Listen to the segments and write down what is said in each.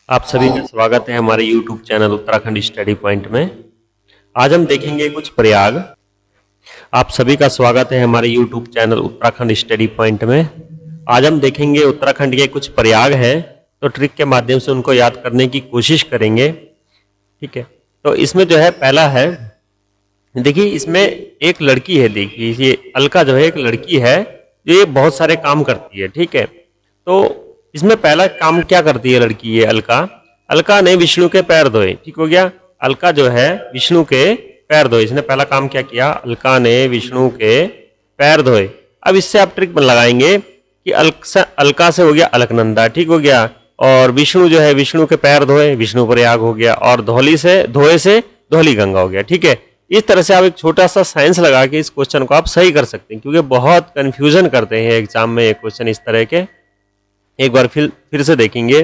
आप सभी का स्वागत है हमारे YouTube channel Uttarakhand study point में। आज हम देखेंगे कुछ प्रयाग। आप सभी का स्वागत है हमारे YouTube channel Uttarakhand study point में। आज हम देखेंगे उत्तराखंड के कुछ प्रयाग हैं, तो ट्रिक के माध्यम से उनको याद करने की कोशिश करेंगे। ठीक है, तो इसमें जो है पहला है, देखिए इसमें एक लड़की है। देखिए ये अलका जो है एक लड़की है जो ये बहुत सारे काम करती है। ठीक है, तो इसमें पहला काम क्या करती है लड़की ये अलका? अलका ने विष्णु के पैर धोए। ठीक हो गया, अलका जो है विष्णु के पैर धोए। इसने पहला काम क्या किया? अलका ने विष्णु के पैर धोए। अब इससे आप ट्रिक लगाएंगे कि अलका से हो गया अलकनंदा। ठीक हो गया, और विष्णु जो है विष्णु के पैर धोए, विष्णु प्रयाग हो गया, और धौली से धोए से धौली गंगा हो गया। ठीक है, इस तरह से आप एक छोटा सा साइंस लगा के इस क्वेश्चन को आप सही कर सकते हैं, क्योंकि बहुत कंफ्यूजन करते हैं एग्जाम में ये क्वेश्चन इस तरह के। एक बार फिर से देखेंगे।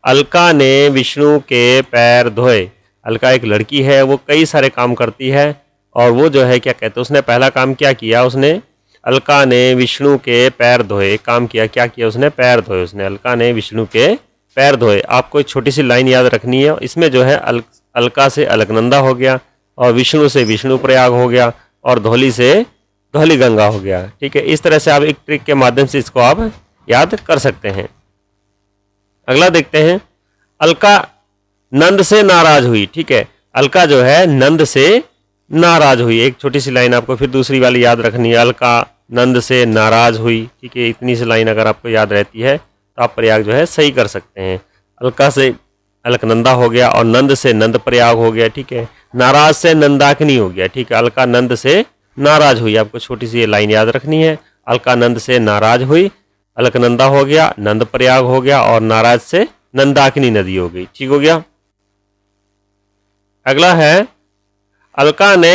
अलका ने विष्णु के पैर धोए। अलका एक लड़की है, वो कई सारे काम करती है, और वो जो है क्या कहते हैं, उसने पहला काम क्या किया? उसने अलका ने विष्णु के पैर धोए। काम किया, क्या किया उसने? पैर धोए। उसने अलका ने विष्णु के पैर धोए। आपको एक छोटी सी लाइन याद रखनी है, इसमें जो है अलका से अलकनंदा हो गया, और विष्णु से विष्णु प्रयाग हो गया, और धौली से धौली गंगा हो गया। ठीक है, इस तरह से आप एक ट्रिक के माध्यम से इसको आप याद कर सकते हैं। अगला देखते हैं। अलका नंद से नाराज हुई। ठीक है, अलका जो है नंद से नाराज हुई। एक छोटी सी लाइन आपको फिर दूसरी वाली याद रखनी है, अलका नंद से नाराज हुई। ठीक है, इतनी सी लाइन अगर आपको याद रहती है तो आप प्रयाग जो है सही कर सकते हैं। अलका से अलकनंदा हो गया, और नंद से नंद प्रयाग हो गया। ठीक है, नाराज से नंदाकिनी हो गया। ठीक है, अलका नंद से नाराज हुई। आपको छोटी सी लाइन याद रखनी है, अलका नंद से नाराज हुई, अलकनंदा हो गया, नंद प्रयाग हो गया, और नाराज से नंदाकिनी नदी हो गई। ठीक हो गया। अगला है, अलका ने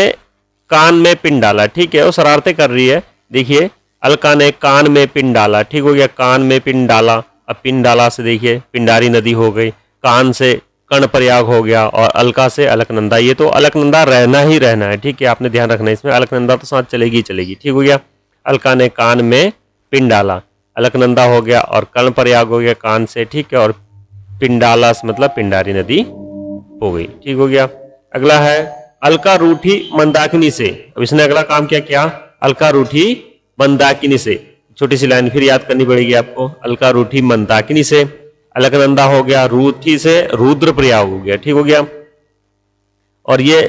कान में पिन डाला। ठीक है, वो शरारतें कर रही है। देखिए अलका ने कान में पिन डाला। ठीक हो गया, कान में पिन डाला। अब पिन डाला से देखिए पिंडारी नदी हो गई, कान से कर्ण प्रयाग हो गया, और अलका से अलकनंदा। ये तो अलकनंदा रहना ही रहना है। ठीक है, आपने ध्यान रखना है, इसमें अलकनंदा तो साथ चलेगी ही चलेगी। ठीक हो गया, अलका ने कान में पिन डाला, अलकनंदा हो गया, और कर्ण प्रयाग हो गया कान से। ठीक है, और पिंडाला मतलब पिंडारी नदी हो गई। ठीक हो गया। अगला है, अलका रूठी मंदाकिनी से। अब इसने अगला काम क्या किया? अलका रूठी मंदाकिनी से। छोटी सी लाइन फिर याद करनी पड़ेगी आपको। अलका रूठी मंदाकिनी से, अलकनंदा हो गया, रूठी से रुद्र प्रयाग हो गया। ठीक हो गया, और ये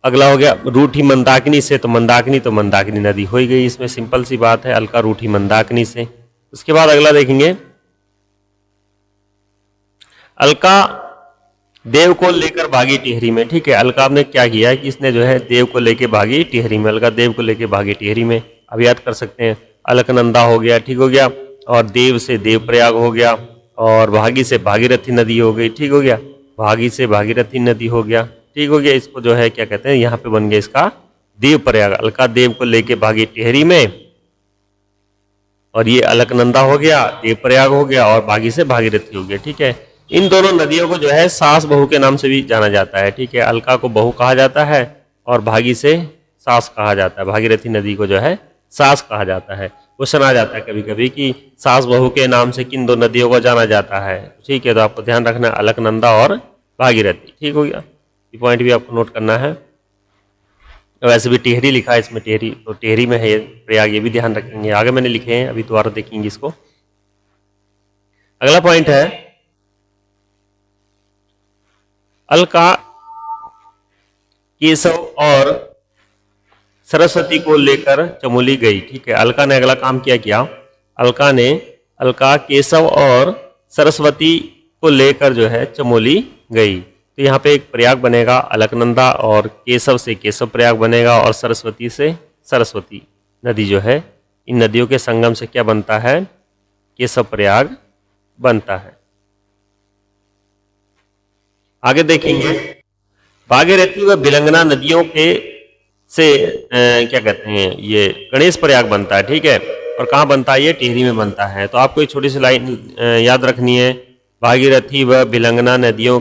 अगला हो गया रूठी मंदाकिनी से, तो मंदाकिनी नदी हो ही गई। इसमें सिंपल सी बात है, अलका रूठी मंदाकिनी से। उसके बाद अगला देखेंगे, अलका देव को लेकर भागी टिहरी में। ठीक है, अलका ने क्या किया कि इसने जो है देव को लेकर भागी टिहरी में। अलका देव को लेकर भागी टिहरी में। अब याद कर सकते हैं, अलकनंदा हो गया। ठीक हो गया, और देव से देव प्रयाग हो गया, और भागी से भागीरथी नदी हो गई। ठीक हो गया, भागी से भागीरथी नदी हो गया। ठीक हो गया, इसको जो है क्या कहते हैं, यहाँ पे बन गया इसका देव प्रयाग। अलका देव को लेके भागी टिहरी में, और ये अलकनंदा हो गया, देव प्रयाग हो गया, और भागी से भागीरथी हो गया। ठीक है, इन दोनों नदियों को जो है सास बहू के नाम से भी जाना जाता है। ठीक है, अलका को बहू कहा जाता है, और भागी से सास कहा जाता है। भागीरथी नदी को जो है सास कहा जाता है। क्वेश्चन आ जाता है कभी कभी कि सास बहू के नाम से किन दो नदियों को जाना जाता है। ठीक है, तो आपको ध्यान रखना है अलकनंदा और भागीरथी। ठीक हो गया, ये पॉइंट भी आपको नोट करना है। वैसे भी टिहरी लिखा है इसमें, टिहरी तो टिहरी में है प्रयाग, ये भी ध्यान रखेंगे। आगे मैंने लिखे हैं, अभी दोबारा देखेंगे इसको। अगला पॉइंट है, अलका केशव और सरस्वती को लेकर चमोली गई। ठीक है, अलका ने अगला काम क्या किया? अलका केशव और सरस्वती को लेकर जो है चमोली गई। तो यहाँ पे एक प्रयाग बनेगा, अलकनंदा, और केशव से केशव प्रयाग बनेगा, और सरस्वती से सरस्वती नदी जो है, इन नदियों के संगम से क्या बनता है? केशव प्रयाग बनता है। आगे देखेंगे, भागीरथी व भिलंगना नदियों के से क्या कहते हैं, ये गणेश प्रयाग बनता है। ठीक है, और कहाँ बनता है? ये टिहरी में बनता है। तो आपको एक छोटी सी लाइन याद रखनी है, भागीरथी व भिलंगना नदियों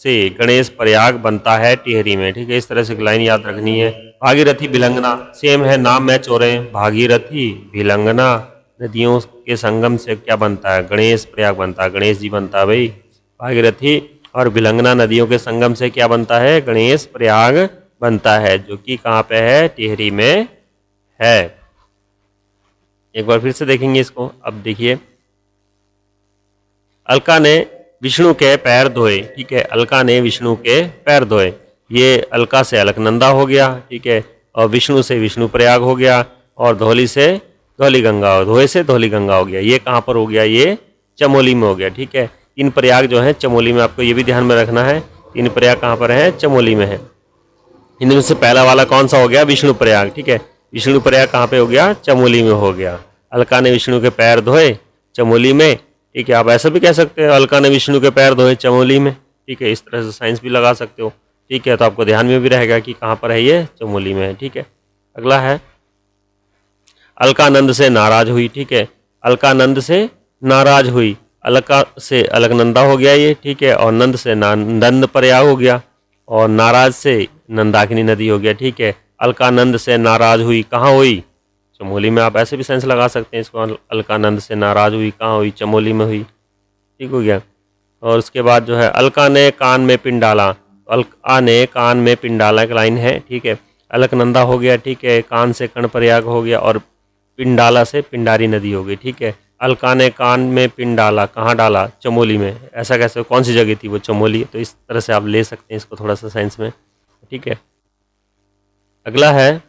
से गणेश प्रयाग बनता है टिहरी में। ठीक है, इस तरह से एक लाइन याद रखनी है। भागीरथी भिलंगना सेम है, नाम मैच हो रहे हैं। भागीरथी भिलंगना नदियों के संगम से क्या बनता है? गणेश प्रयाग बनता है, गणेश जी बनता है भाई। भागीरथी और भिलंगना नदियों के संगम से क्या बनता है? गणेश प्रयाग बनता है, जो कि कहाँ पे है? टिहरी में है। एक बार फिर से देखेंगे इसको। अब देखिए, अलका ने विष्णु के पैर धोए। ठीक है, अलका ने विष्णु के पैर धोए। ये अलका से अलकनंदा हो गया। ठीक है, और विष्णु से विष्णु प्रयाग हो गया, और धौली से धौली गंगा, धोए से धौली गंगा हो गया। ये कहाँ पर हो गया? ये चमोली में हो गया। ठीक है, 3 प्रयाग जो है चमोली में, आपको ये भी ध्यान में रखना है। 3 प्रयाग कहाँ पर है? चमोली में है। इनमें से पहला वाला कौन सा हो गया? विष्णु प्रयाग। ठीक है, विष्णु प्रयाग कहाँ पे हो गया? चमोली में हो गया। अलका ने विष्णु के पैर धोए चमोली में। ठीक है, आप ऐसा भी कह सकते हो, अलका ने विष्णु के पैर धोए चमोली में। ठीक है, इस तरह से साइंस भी लगा सकते हो। ठीक है, तो आपको ध्यान में भी रहेगा कि कहाँ पर है? ये चमोली में है। ठीक है, अगला है, अलका नंद से नाराज हुई। ठीक है, अलका नंद से नाराज हुई। अलका से अलकनंदा हो गया ये। ठीक है, और नंद से नंद प्रयाग हो गया, और नाराज से नंदाकिनी नदी हो गया। ठीक है, अलका नंद से नाराज हुई, कहाँ हुई? चमोली में। आप ऐसे भी सेंस लगा सकते हैं इसको, अलका नंद से नाराज हुई कहाँ हुई? चमोली में हुई। ठीक हो गया। और उसके बाद जो है, अलका ने कान में पिन डाला। अलका ने कान में पिन डाला, एक लाइन है। ठीक है, अलकनंदा हो गया। ठीक है, कान से कर्ण प्रयाग हो गया, और पिंडाला से पिंडारी नदी हो गई। ठीक है, अलका ने कान में पिन डाला, कहाँ डाला? चमोली में। ऐसा कैसे? कौन सी जगह थी वो? चमोली। तो इस तरह से आप ले सकते हैं इसको थोड़ा सा साइंस में। ठीक है, अगला है,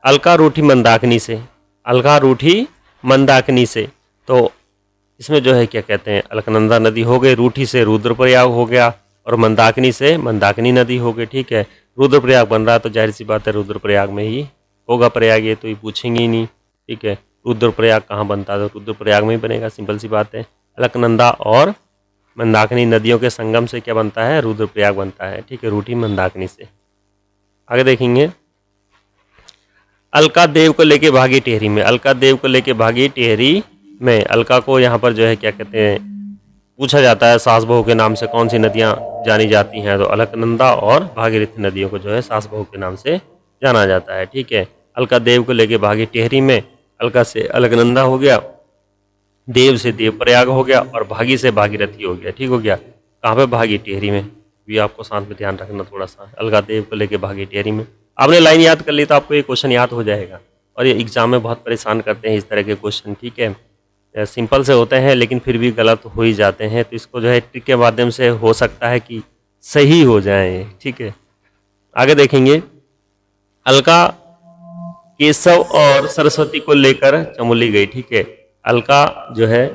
अलका रूठी मंदाकिनी से। अलका रूठी मंदाकिनी से, तो इसमें जो है क्या कहते हैं, अलकनंदा नदी हो गई, रूठी से रुद्रप्रयाग हो गया, और मंदाकिनी से मंदाकिनी नदी हो गई। ठीक है, रुद्रप्रयाग बन रहा है तो जाहिर सी बात है रुद्रप्रयाग में ही होगा प्रयाग, ये तो ये पूछेंगे ही नहीं। ठीक है, रुद्रप्रयाग कहाँ बनता है? तो रुद्रप्रयाग में ही बनेगा, सिंपल सी बात है। अलकनंदा और मंदाकिनी नदियों के संगम से क्या बनता है? रुद्रप्रयाग बनता है। ठीक है, रूठी मंदाकिनी से। आगे देखेंगे, अलका देव को लेके भागी टिहरी में। अलका देव को लेके भागी टिहरी में। अलका को यहाँ पर जो है क्या कहते हैं, पूछा जाता है सास बहू के नाम से कौन सी नदियाँ जानी जाती हैं? तो अलकनंदा और भागीरथी नदियों को जो है सास बहू के नाम से जाना जाता है। ठीक है, अलका देव को लेके भागी टिहरी में। अलका से अलकनंदा हो गया, देव से देव प्रयाग हो गया, और भागी से भागीरथी हो गया। ठीक हो गया, कहाँ पे? भागी टिहरी में। भी आपको साथ में ध्यान रखना थोड़ा सा, अलका देव को लेके भागी टिहरी में। आपने लाइन याद कर ली तो आपको ये क्वेश्चन याद हो जाएगा। और ये एग्जाम में बहुत परेशान करते हैं इस तरह के क्वेश्चन। ठीक है, सिंपल से होते हैं लेकिन फिर भी गलत हो ही जाते हैं, तो इसको जो है ट्रिक के माध्यम से हो सकता है कि सही हो जाए। ठीक है, आगे देखेंगे, अलका केशव और सरस्वती को लेकर चमोली गई। ठीक है, अलका जो है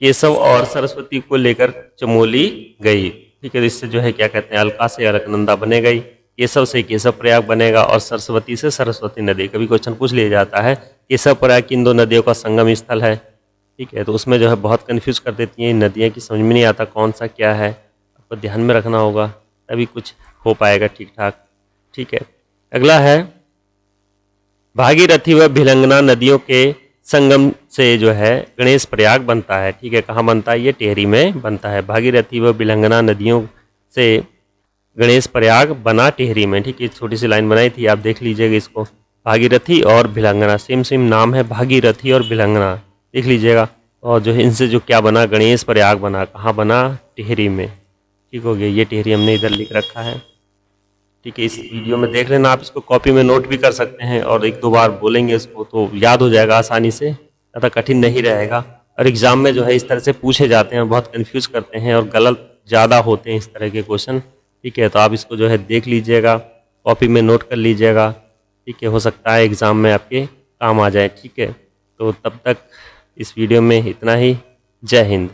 केशव और सरस्वती को लेकर चमोली गई। ठीक है, तो इससे जो है क्या कहते हैं, अलका से अलकनंदा बने गई, केशव से केशव प्रयाग बनेगा, और सरस्वती से सरस्वती नदी। कभी क्वेश्चन पूछ लिया जाता है केशव प्रयाग किन 2 नदियों का संगम स्थल है। ठीक है, तो उसमें जो है बहुत कंफ्यूज कर देती हैं इन नदियाँ की, समझ में नहीं आता कौन सा क्या है। आपको ध्यान में रखना होगा तभी कुछ हो पाएगा ठीक ठाक। ठीक है, अगला है, भागीरथी व भिलंगना नदियों के संगम से जो है गणेश प्रयाग बनता है। ठीक है, कहाँ बनता है? ये टिहरी में बनता है। भागीरथी व भिलंगना नदियों से गणेश प्रयाग बना टिहरी में। ठीक है, छोटी सी लाइन बनाई थी, आप देख लीजिएगा इसको। भागीरथी और भिलंगना सेम सेम नाम है, भागीरथी और भिलंगना, देख लीजिएगा। और जो है इनसे जो क्या बना? गणेश प्रयाग बना। कहाँ बना? टिहरी में। ठीक हो गया, ये टिहरी हमने इधर लिख रखा है। ठीक है, इस वीडियो में देख लेना, आप इसको कॉपी में नोट भी कर सकते हैं, और 1-2 बार बोलेंगे इसको तो याद हो जाएगा आसानी से, ज़्यादा कठिन नहीं रहेगा। और एग्जाम में जो है इस तरह से पूछे जाते हैं, बहुत कंफ्यूज करते हैं और गलत ज़्यादा होते हैं इस तरह के क्वेश्चन। ठीक है, तो आप इसको जो है देख लीजिएगा, कॉपी में नोट कर लीजिएगा। ठीक है, हो सकता है एग्ज़ाम में आपके काम आ जाए। ठीक है, तो तब तक इस वीडियो में इतना ही। जय हिंद।